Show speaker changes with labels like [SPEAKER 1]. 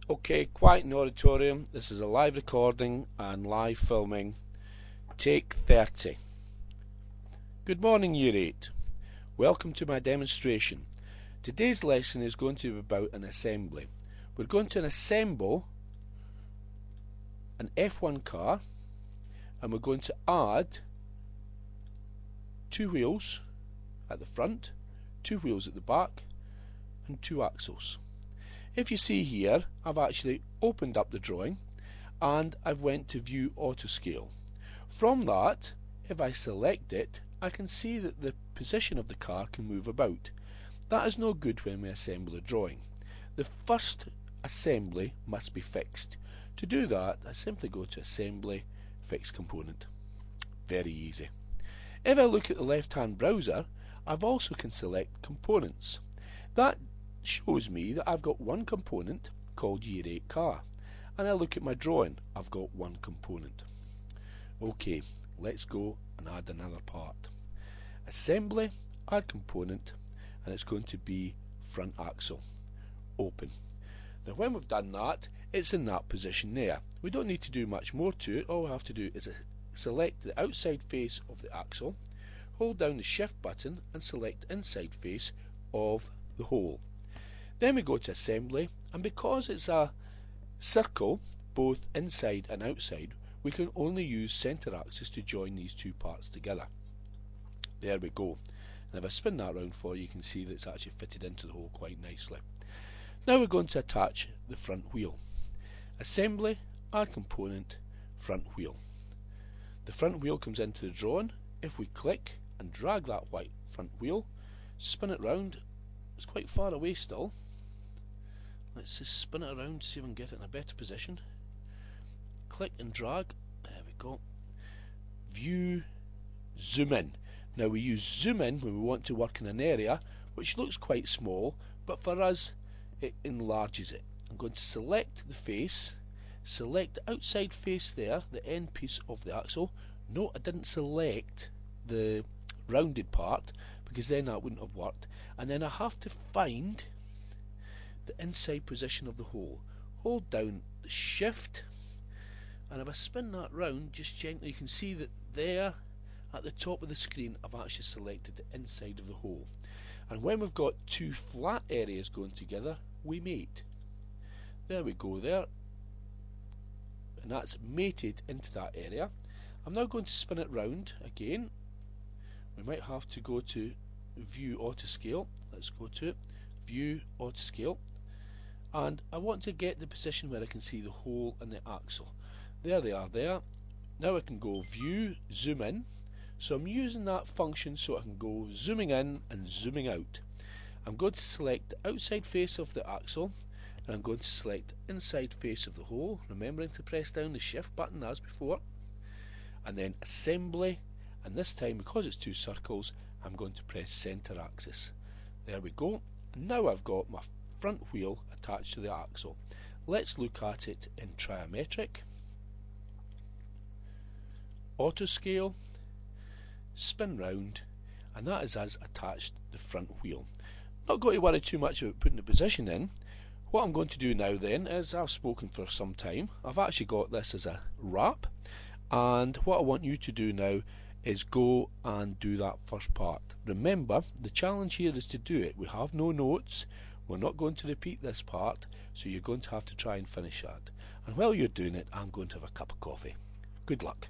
[SPEAKER 1] Okay, quiet in the auditorium. This is a live recording and live filming. Take 30. Good morning, Year 8. Welcome to my demonstration. Today's lesson is going to be about an assembly. We're going to assemble an F1 car and we're going to add 2 wheels at the front, 2 wheels at the back and 2 axles. If you see here, I've actually opened up the drawing and I've went to view auto scale. From that, if I select it, I can see that the position of the car can move about. That is no good when we assemble a drawing. The first assembly must be fixed. To do that, I simply go to Assembly, Fix Component. Very easy. If I look at the left-hand browser, I've also can select Components. That shows me that I've got one component called Year 8 car, and I look at my drawing, I've got one component. Okay, let's go and add another part. Assembly, add component, and it's going to be front axle. Open. Now when we've done that, it's in that position there. We don't need to do much more to it. All we have to do is select the outside face of the axle, hold down the shift button and select inside face of the hole. Then we go to assembly, and because it's a circle both inside and outside, we can only use center axis to join these two parts together. There we go. And if I spin that round for you, you can see that it's actually fitted into the hole quite nicely. Now we're going to attach the front wheel. Assembly, add component, front wheel. The front wheel comes into the drawing. If we click and drag that white front wheel, spin it round, it's quite far away still. Let's just spin it around, see if we can get it in a better position. Click and drag, there we go. View, zoom in. Now we use zoom in when we want to work in an area which looks quite small, but for us it enlarges it. I'm going to select the face, select the outside face there, the end piece of the axle. No, I didn't select the rounded part because then that wouldn't have worked. And then I have to find the inside position of the hole. Hold down the shift, and if I spin that round just gently, you can see that there at the top of the screen I've actually selected the inside of the hole. And when we've got two flat areas going together, we mate. There we go there, and that's mated into that area. I'm now going to spin it round again. We might have to go to View Auto Scale. Let's go to View Auto Scale, and I want to get the position where I can see the hole and the axle. There they are there. Now I can go View, Zoom in. So I'm using that function so I can go zooming in and zooming out. I'm going to select the outside face of the axle, and I'm going to select inside face of the hole, remembering to press down the shift button as before, and then assembly, and this time because it's two circles I'm going to press center axis. There we go. And now I've got my front wheel attached to the axle. Let's look at it in trimetric. Auto scale, spin round, and that is as attached the front wheel. Not going to worry too much about putting the position in. What I'm going to do now then is, I've spoken for some time, I've actually got this as a wrap, and what I want you to do now is go and do that first part. Remember, the challenge here is to do it. We have no notes, we're not going to repeat this part, so you're going to have to try and finish that. And while you're doing it, I'm going to have a cup of coffee. Good luck.